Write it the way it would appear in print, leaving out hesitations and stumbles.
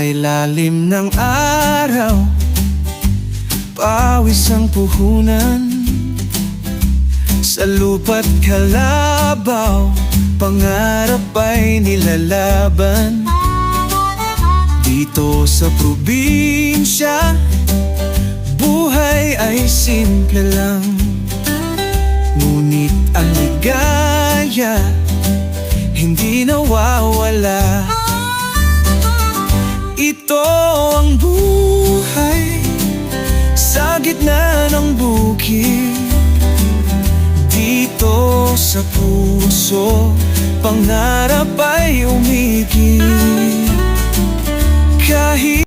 sa ilalim ng araw, pawis ang puhunan. Sa lupa't kalabaw, pangarap ay nilalaban. Dito sa probinsya, buhay ay simple lang. Ngunit ang ligaya hindi nawawala. Ito ang buhay sa gitna ng bukid. Dito sa puso, pangarap ay umigit. Kahit